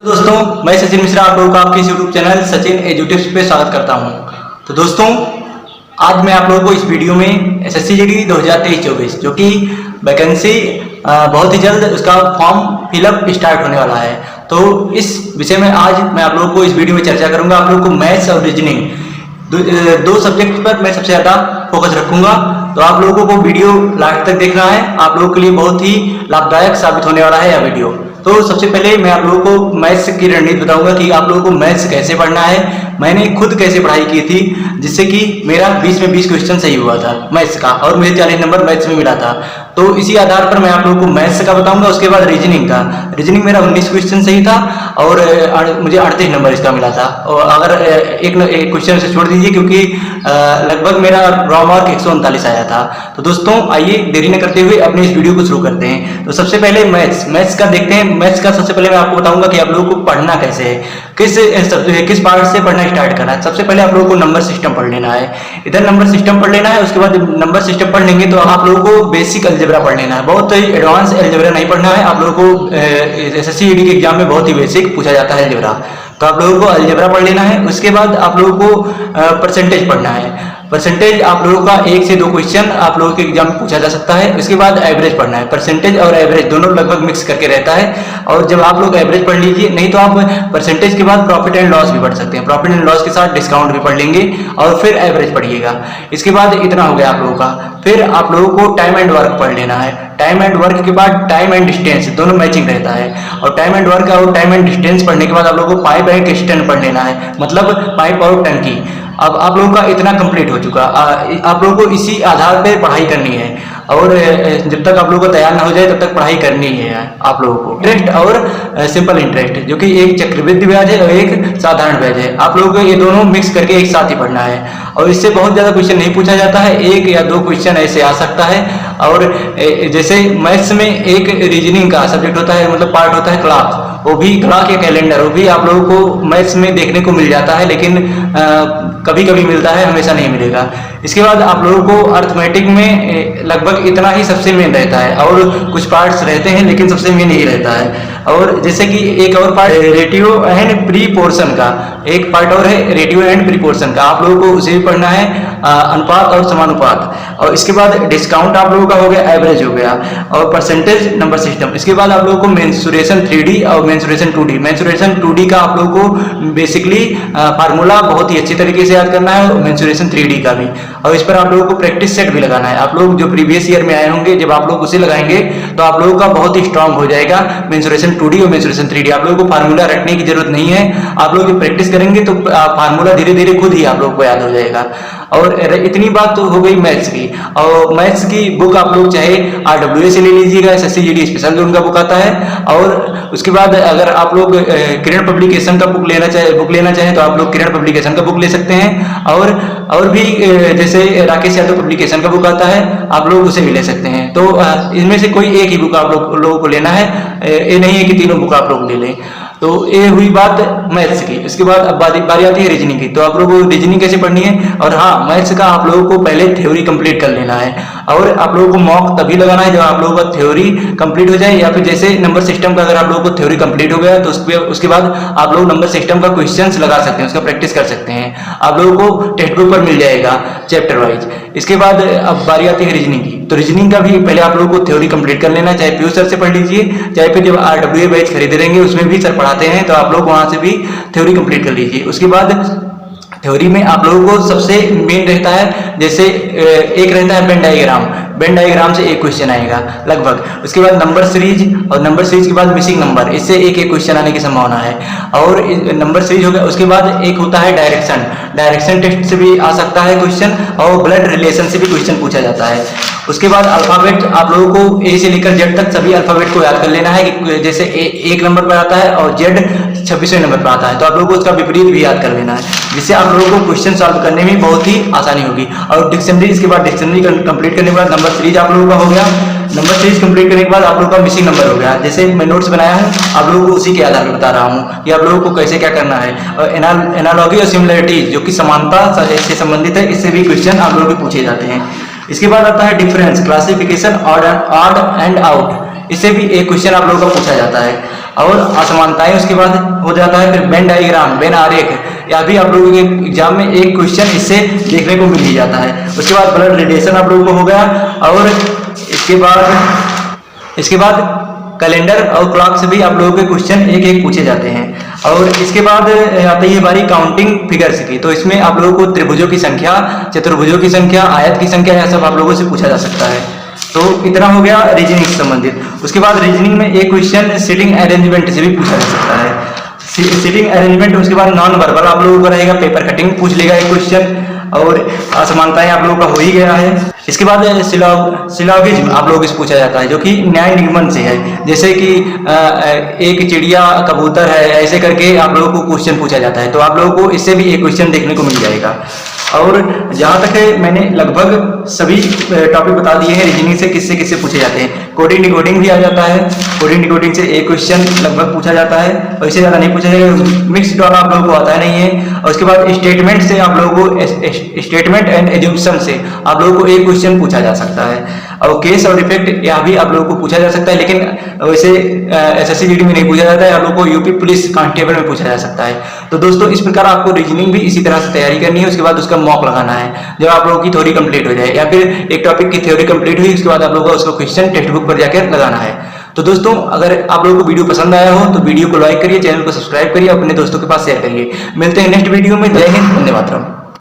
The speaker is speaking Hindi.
दोस्तों, मैं सचिन मिश्रा आप लोगों का आपके यूट्यूब चैनल सचिन एजुटिप्स पे स्वागत करता हूं। तो दोस्तों, आज मैं आप लोगों को इस वीडियो में एसएससी जीडी 2023-24 जो कि वैकेंसी बहुत ही जल्द उसका फॉर्म फिलअप स्टार्ट होने वाला है। तो इस विषय में आज मैं आप लोगों को इस वीडियो में चर्चा करूंगा। आप लोगों को मैथ्स और रीजनिंग दो सब्जेक्ट पर मैं सबसे ज़्यादा फोकस रखूंगा। तो आप लोगों को वीडियो लास्ट तक देखना है, आप लोगों के लिए बहुत ही लाभदायक साबित होने वाला है यह वीडियो। तो सबसे पहले मैं आप लोगों को मैथ्स की रणनीति बताऊंगा कि आप लोगों को मैथ्स कैसे पढ़ना है। मैंने खुद कैसे पढ़ाई की थी जिससे कि मेरा 20 में 20 क्वेश्चन सही हुआ था मैथ्स का और मुझे 40 नंबर मैथ्स में मिला था। तो इसी आधार पर मैं आप लोगों को मैथ्स का बताऊंगा। उसके बाद रीजनिंग का, रीजनिंग मेरा 19 क्वेश्चन सही था और मुझे 38 नंबर इसका मिला था। और अगर एक क्वेश्चन से छोड़ दीजिए क्योंकि लगभग मेरा रॉ मार्क 139 आया था। तो दोस्तों, आइए देरी न करते हुए अपने इस वीडियो को शुरू करते हैं। तो सबसे पहले मैथ्स का देखते हैं। मैथ्स का सबसे पहले मैं आपको बताऊंगा कि आप लोगों को पढ़ना कैसे है, किस पार्ट से पढ़ना स्टार्ट करना है। सबसे पहले आप लोगों को नंबर सिस्टम पढ़ लेना है। इधर नंबर सिस्टम पढ़ लेना है। उसके बाद नंबर सिस्टम पढ़ लेंगे तो आप लोगों को बेसिक अलजेब्रा पढ़ लेना है। बहुत ही एडवांस अलजेब्रा नहीं पढ़ना है। आप लोगों को एसएससी जीडी के एग्जाम में बहुत ही बेसिक पूछा जाता है अलजेब्रा, तो आप लोगों को अलजेब्रा पढ़ लेना है। उसके बाद आप लोगों को परसेंटेज पढ़ना है। परसेंटेज आप लोगों का 1 से 2 क्वेश्चन आप लोगों के एग्जाम में पूछा जा सकता है। उसके बाद एवरेज पढ़ना है। परसेंटेज और एवरेज दोनों लगभग मिक्स करके रहता है। और जब आप लोग एवरेज पढ़ लीजिए, नहीं तो आप परसेंटेज के बाद प्रॉफिट एंड लॉस भी पढ़ सकते हैं। प्रॉफिट एंड लॉस के साथ डिस्काउंट भी पढ़ लेंगे और फिर एवरेज पढ़िएगा। इसके बाद इतना हो गया आप लोगों का। फिर आप लोगों को टाइम एंड वर्क पढ़ लेना है। टाइम एंड वर्क के बाद टाइम एंड डिस्टेंस दोनों मैचिंग रहता है। और टाइम एंड वर्क और टाइम एंड डिस्टेंस पढ़ने के बाद आप लोगों को पाइप एंड किस्टन पढ़ लेना है, मतलब पाइप और टंकी। अब आप लोगों का इतना कंप्लीट हो चुका। आप लोगों को इसी आधार पे पढ़ाई करनी है और जब तक आप लोगों को तैयार ना हो जाए तब तक पढ़ाई करनी है आप लोगों को। इंटरेस्ट और सिंपल इंटरेस्ट जो कि एक चक्रवृद्धि ब्याज है और एक साधारण ब्याज है, आप लोगों को ये दोनों मिक्स करके एक साथ ही पढ़ना है। और इससे बहुत ज्यादा क्वेश्चन नहीं पूछा जाता है, 1 या 2 क्वेश्चन ऐसे आ सकता है। और जैसे मैथ्स में एक रीजनिंग का सब्जेक्ट होता है, मतलब पार्ट होता है क्लॉक, वो भी क्लॉक या कैलेंडर, वो भी आप लोगों को मैथ्स में देखने को मिल जाता है, लेकिन कभी कभी मिलता है, हमेशा नहीं मिलेगा। इसके बाद आप लोगों को अर्थमेटिक में लगभग इतना ही सबसे मेन रहता है और कुछ पार्ट्स रहते हैं लेकिन सबसे मेन यही रहता है। और जैसे कि एक और पार्ट रेटियो एंड प्रीपोर्शन का, एक पार्ट और है रेटियो एंड प्रीपोर्शन का, आप लोगों को उसे भी पढ़ना है, अनुपात और समानुपात। और इसके बाद डिस्काउंट आप लोगों का हो गया, एवरेज हो गया और परसेंटेज नंबर सिस्टम। इसके बाद आप लोगों को मेंसुरेशन 3D और मेंसुरेशन 2D। मेंसुरेशन 2D का आप लोगों को बेसिकली फार्मूला बहुत ही अच्छी तरीके से याद करना है और मेंसुरेशन 3D का भी। और इस पर आप लोगों को प्रैक्टिस सेट भी लगाना है। आप लोग जो प्रीवियस ईयर में आए होंगे, जब आप लोग उसे लगाएंगे तो आप लोगों का बहुत ही स्ट्रांग हो जाएगा मेंसुरेशन 2D और मेंसुरेशन 3D। आप लोगों को फार्मूला रटने की जरूरत नहीं है। आप लोग प्रैक्टिस करेंगे तो फार्मूला धीरे धीरे खुद ही आप लोग को याद हो जाएगा। और इतनी बात तो हो गई मैथ्स की। और मैथ्स की बुक आप लोग चाहे RWA से ले लीजिएगा, एसएससी जीडी स्पेशल जो उनका बुक आता है। और उसके बाद अगर आप लोग किरण पब्लिकेशन का बुक लेना चाहें तो आप लोग किरण पब्लिकेशन का बुक ले सकते हैं। और भी जैसे राकेश यादव पब्लिकेशन का बुक आता है, आप लोग उसे भी ले सकते हैं। तो इनमें से कोई एक ही बुक आप लोगों को लेना है, ये नहीं है कि तीनों बुक आप लोग ले लें। तो ये हुई बात मैथ्स की। इसके बाद अब बारी आती है रीजनिंग की। तो आप लोगों को रीजनिंग कैसे पढ़नी है, और हाँ, मैथ्स का आप लोगों को पहले थ्योरी कंप्लीट कर लेना है। और आप लोगों को मॉक तभी लगाना है जब आप लोगों का थ्योरी कंप्लीट हो जाए, या फिर जैसे नंबर सिस्टम का अगर आप लोगों को थ्योरी कंप्लीट हो गया तो उसके बाद आप लोग नंबर सिस्टम का क्वेश्चंस लगा सकते हैं, उसका प्रैक्टिस कर सकते हैं। आप लोगों को टेक्स्ट बुक पर मिल जाएगा चैप्टर वाइज। इसके बाद अब बारी आती है रीजनिंग की। तो रीजनिंग का भी पहले आप लोगों को थ्योरी कंप्लीट कर लेना है, चाहे पीयू सर से पढ़ लीजिए, चाहे फिर जब RWA बैच खरीदे रहेंगे उसमें भी सर पढ़ाते हैं, तो आप लोग वहां से भी थ्योरी कंप्लीट कर लीजिए। उसके बाद थ्योरी में आप लोगों को सबसे मेन रहता है, जैसे एक रहता है बेन डायग्राम से एक क्वेश्चन आएगा लगभग। उसके बाद नंबर सीरीज, और नंबर सीरीज के बाद मिसिंग नंबर, इससे एक क्वेश्चन आने की संभावना है। और नंबर सीरीज हो गया। उसके बाद एक होता है डायरेक्शन टेस्ट से भी आ सकता है क्वेश्चन, और ब्लड रिलेशन से भी क्वेश्चन पूछा जाता है। उसके बाद अल्फाबेट आप लोगों को A से लेकर Z तक सभी अल्फाबेट को याद कर लेना है कि जैसे A 1 नंबर पर आता है और Z 26वें नंबर पर आता है, तो आप लोगों को उसका विपरीत भी याद कर लेना है, जिससे आप लोगों को क्वेश्चन सॉल्व करने में बहुत ही आसानी होगी। और डिक्शनरी, इसके बाद डिक्शनरी कंप्लीट करने के बाद नंबर सीरीज आप लोगों का हो गया। नंबर सीरीज कंप्लीट करने के बाद आप लोगों का मिसिंग नंबर हो गया। जैसे मैं नोट्स बनाया है, आप लोगों को उसी के आधार पर बता रहा हूँ कि आप लोगों को कैसे क्या करना है। और एनालॉजी और सिमिलरिटीज जो कि समानता से संबंधित है, इससे भी क्वेश्चन आप लोगों के पूछे जाते हैं। इसके बाद आता है difference, classification, odd and out, इससे भी एक क्वेश्चन आप लोगों का पूछा जाता है। और असमानताएं उसके बाद हो जाता है। फिर वेन डायग्राम, वेन आरेख, या भी आप लोगों के एग्जाम में एक क्वेश्चन इससे देखने को मिल ही जाता है। उसके बाद ब्लड रिलेशन आप लोगों को हो गया, और इसके बाद कैलेंडर और क्लॉक से भी आप लोगों के क्वेश्चन एक एक पूछे जाते हैं। और इसके बाद आती है बारी काउंटिंग फिगर्स की, तो इसमें आप लोगों को त्रिभुजों की संख्या, चतुर्भुजों की संख्या, आयत की संख्या, यह सब आप लोगों से पूछा जा सकता है। तो इतना हो गया रीजनिंग से संबंधित। उसके बाद रीजनिंग में एक क्वेश्चन सीटिंग अरेंजमेंट से भी पूछा जा सकता है। सीटिंग अरेंजमेंट, उसके बाद नॉन वर्बल आप लोगों का रहेगा, पेपर कटिंग पूछ लेगा एक क्वेश्चन, और असमानताएं आप लोगों का हो ही गया है। इसके बाद सिलोगिज्म आप लोगों से पूछा जाता है, जो कि न्याय निगमन से है, जैसे कि एक चिड़िया कबूतर है, ऐसे करके आप लोगों को क्वेश्चन पूछा जाता है। तो आप लोगों को इससे भी एक क्वेश्चन देखने को मिल जाएगा। और जहाँ तक है मैंने लगभग सभी टॉपिक बता दिए हैं रीजनिंग से किससे किससे पूछे जाते हैं। कोडिंग डिकोडिंग भी आ जाता है, कोडिंग डिकोडिंग से एक क्वेश्चन लगभग पूछा जाता है, और इससे ज़्यादा नहीं पूछा जाएगा। मिक्स्ड वाला आप लोगों को आता नहीं है। और उसके बाद स्टेटमेंट से आप लोगों को, स्टेटमेंट एंड एज्यूम्पशन से आप लोगों को एक क्वेश्चन पूछा जा सकता है। और केस और इफेक्ट यह भी आप लोगों को पूछा जा सकता है, लेकिन वैसे एसएससी जीडी में नहीं पूछा जाता है, आप लोगों को यूपी पुलिस कांस्टेबल में पूछा जा सकता है। तो दोस्तों इस प्रकार आपको रीजनिंग भी इसी तरह से तैयारी करनी है। उसके बाद उसका मॉक लगाना है जब आप लोगों की थ्योरी कंप्लीट हो जाए, या फिर एक टॉपिक की थ्योरी कंप्लीट हुई उसके बाद आप लोगों को उसका क्वेश्चन टेक्स्ट बुक पर जाकर लगाना है। तो दोस्तों अगर आप लोगों को वीडियो पसंद आया हो तो वीडियो को लाइक करिए, चैनल को सब्सक्राइब करिए, अपने दोस्तों के पास शेयर करिए। मिलते हैं नेक्स्ट वीडियो में। जय हिंद, वंदे मातरम।